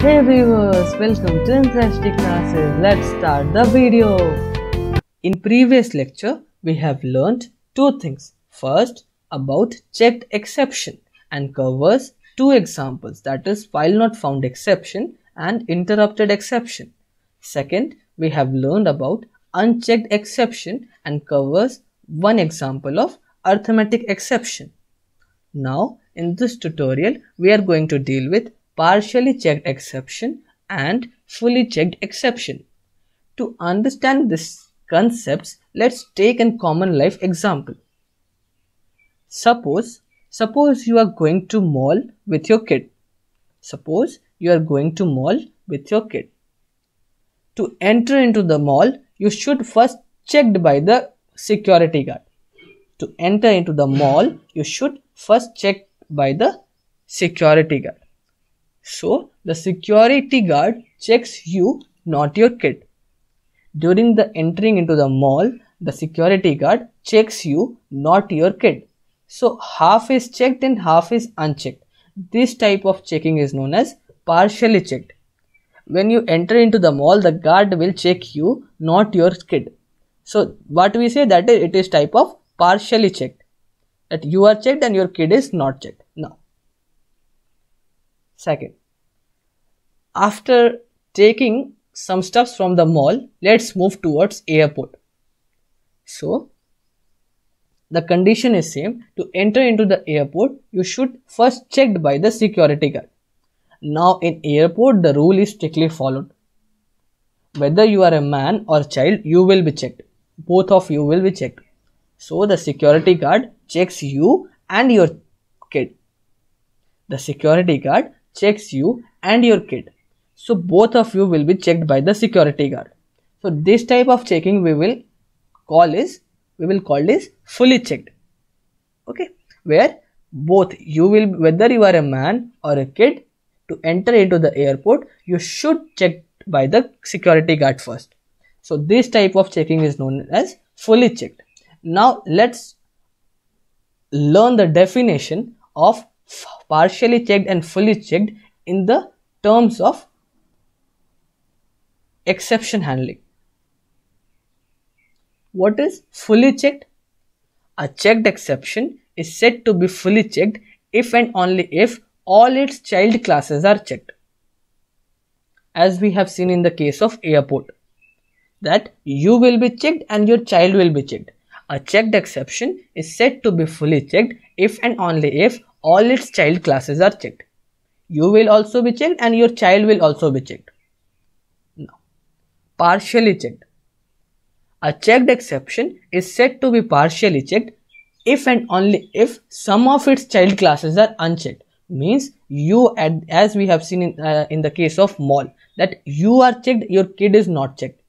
Hey viewers, welcome to Interesting Classes. Let's start the video. In previous lecture, we have learnt two things. First, about checked exception and covers two examples, that is file not found exception and interrupted exception. Second, we have learned about unchecked exception and covers one example of arithmetic exception. Now, in this tutorial, we are going to deal with partially checked exception and fully checked exception. To understand these concepts, let's take a common life example. Suppose you are going to mall with your kid. Suppose you are going to mall with your kid. To enter into the mall, you should first checked by the security guard. To enter into the mall, you should first check by the security guard. So, the security guard checks you, not your kid. During the entering into the mall, the security guard checks you, not your kid. So, half is checked and half is unchecked. This type of checking is known as partially checked. When you enter into the mall, the guard will check you, not your kid. So, what we say that it is type of partially checked. That you are checked and your kid is not checked. Now, second, after taking some stuffs from the mall, let's move towards airport. So, the condition is same. To enter into the airport, you should first checked by the security guard. Now, in airport, the rule is strictly followed. Whether you are a man or child, you will be checked. Both of you will be checked. So, the security guard checks you and your kid. The security guard checks you and your kid. So, both of you will be checked by the security guard. So, this type of checking we will call this fully checked. Okay, where both you will, whether you are a man or a kid, to enter into the airport, you should check by the security guard first. So, this type of checking is known as fully checked. Now, let's learn the definition of partially checked and fully checked in the terms of exception handling. What is fully checked? A checked exception is said to be fully checked if and only if all its child classes are checked. As we have seen in the case of airport, that you will be checked and your child will be checked. A checked exception is said to be fully checked if and only if all its child classes are checked. You will also be checked and your child will also be checked. Now, partially checked. A checked exception is said to be partially checked if and only if some of its child classes are unchecked. Means you, as we have seen in the case of mall, that you are checked, your kid is not checked.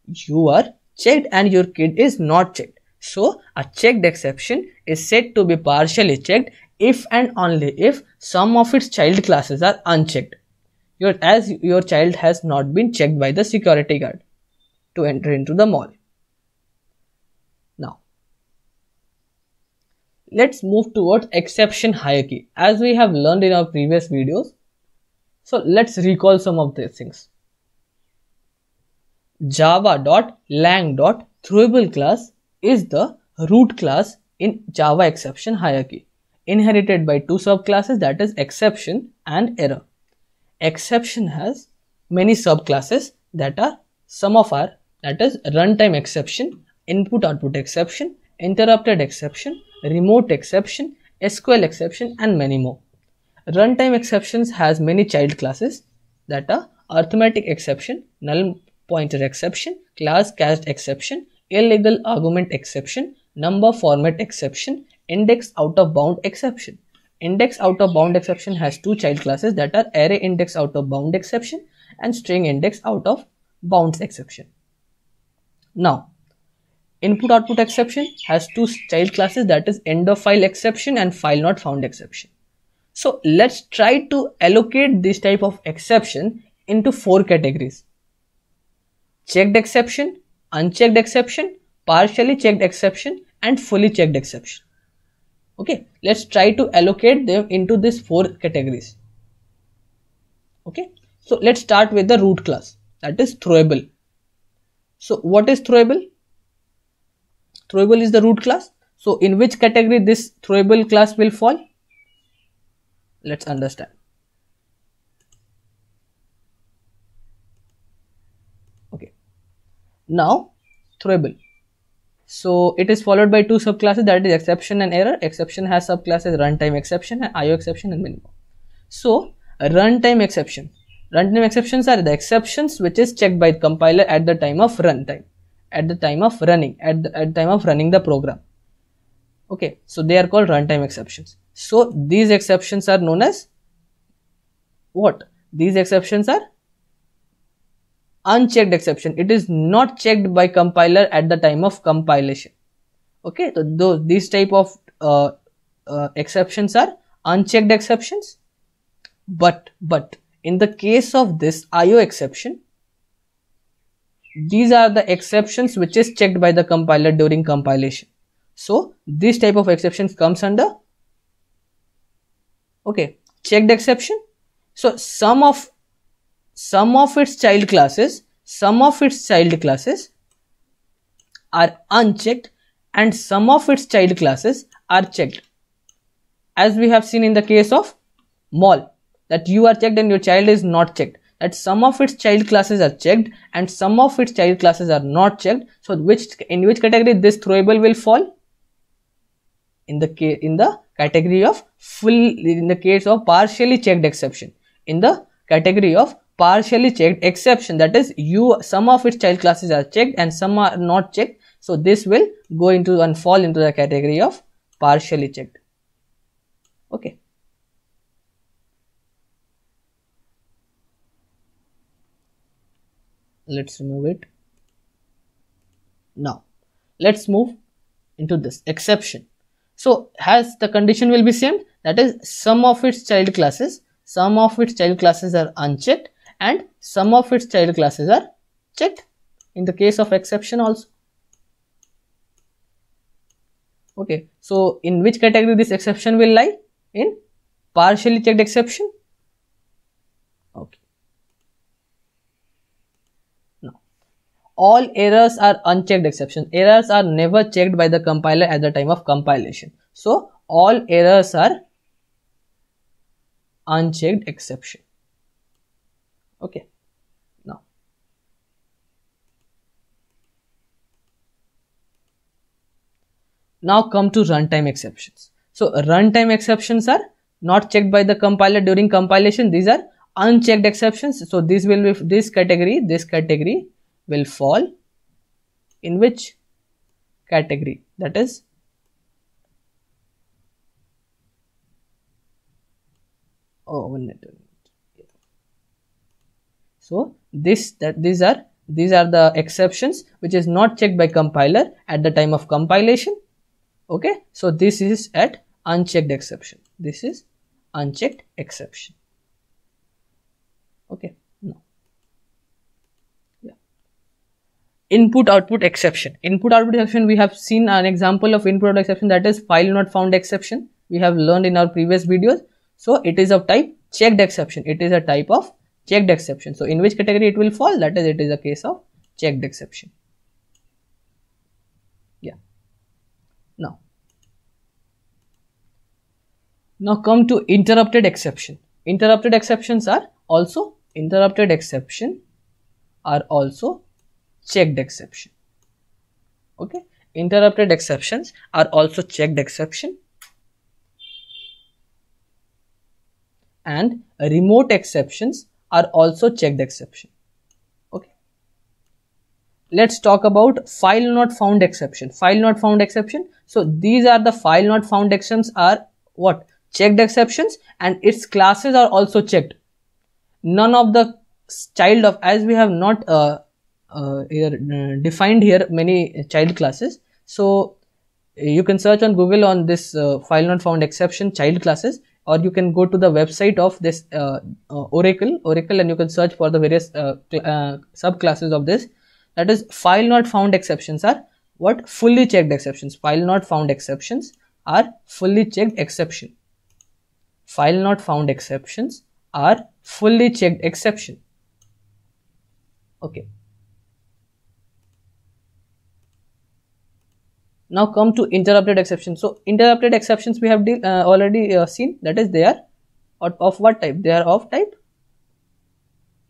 You are checked and your kid is not checked. So, a checked exception is said to be partially checked if and only if some of its child classes are unchecked. As your child has not been checked by the security guard to enter into the mall. Now, let's move towards exception hierarchy as we have learned in our previous videos. So, let's recall some of these things. Java.lang.throwable class is the root class in Java exception hierarchy, inherited by two subclasses, that is exception and error. Exception has many subclasses that are some of our, that is runtime exception, input output exception, interrupted exception, remote exception, SQL exception, and many more. Runtime exceptions has many child classes that are arithmetic exception, null pointer exception, class cached exception, illegal argument exception, number format exception, index out of bound exception. Index out of bound exception has two child classes that are array index out of bound exception and string index out of bounds exception. Now, input output exception has two child classes, that is end of file exception and file not found exception. So, let's try to allocate this type of exception into four categories: checked exception, unchecked exception, partially checked exception, and fully checked exception. Okay, let's try to allocate them into these four categories. Okay, So let's start with the root class, that is throwable. So what is throwable? Throwable is the root class. So in which category this throwable class will fall? Let's understand. Okay, now throwable. So it is followed by two subclasses, that is exception and error. Exception has subclasses runtime exception and IO exception and many more. So runtime exception. Runtime exceptions are the exceptions which is checked by the compiler at the time of runtime, at the time of running, at the time of running the program. Okay, so they are called runtime exceptions. So these exceptions are known as what? These exceptions are unchecked exception. It is not checked by compiler at the time of compilation. Okay, so these type of exceptions are unchecked exceptions. But in the case of this IO exception, these are the exceptions which is checked by the compiler during compilation. So this type of exceptions comes under, okay, checked exception. So some of its child classes are unchecked and some of its child classes are checked, as we have seen in the case of mall, that you are checked and your child is not checked, that some of its child classes are checked and some of its child classes are not checked. So in which category this throwable will fall? In the category of in the case of partially checked exception, in the category of partially checked exception, that is some of its child classes are checked and some are not checked. So this will go into and fall into the category of partially checked. Okay. Let's remove it. Now let's move into this exception. So has the condition will be same, that is some of its child classes are unchecked and some of its child classes are checked, in the case of exception also. Okay, so in which category this exception will lie? In partially checked exception. Okay. Now all errors are unchecked exceptions. Errors are never checked by the compiler at the time of compilation. So all errors are unchecked exception. Okay. Now come to runtime exceptions. So runtime exceptions are not checked by the compiler during compilation. These are unchecked exceptions. So this category will fall in which category? That is So these are the exceptions which is not checked by compiler at the time of compilation. Okay, so this is at unchecked exception. This is unchecked exception. Okay, now input output exception. Input output exception, we have seen an example of input output exception, that is file not found exception. We have learned in our previous videos. So it is of type checked exception. It is a type of checked exception. So in which category it will fall? That is, it is a case of checked exception. Yeah. Now come to interrupted exception. Interrupted exceptions are also checked exception. Okay, interrupted exceptions are also checked exception, and remote exceptions are also checked exception. Okay, let's talk about file not found exception. File not found exception. So these are the file not found exceptions are what? Checked exceptions, and its classes are also checked. None of the child of, as we have not defined here many child classes, so you can search on Google on this file not found exception child classes, or you can go to the website of this Oracle, and you can search for the various subclasses of this. That is, file not found exceptions are what? Fully checked exceptions. File not found exceptions are fully checked exception. File not found exceptions are fully checked exception. Okay. Now come to interrupted exceptions. So interrupted exceptions we have already seen, that is they are of what type? They are of type,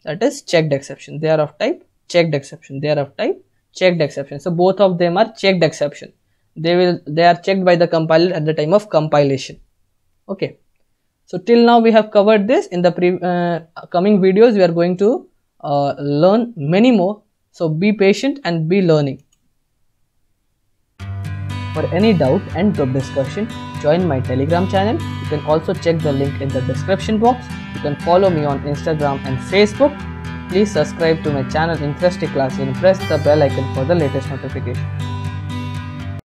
that is checked exception. They are of type checked exception. They are of type checked exception. So both of them are checked exception. They are checked by the compiler at the time of compilation. Okay. So till now we have covered this. In the coming videos we are going to learn many more. So be patient and be learning. For any doubt and group discussion, join my Telegram channel. You can also check the link in the description box. You can follow me on Instagram and Facebook. Please subscribe to my channel Interesting Class and press the bell icon for the latest notification.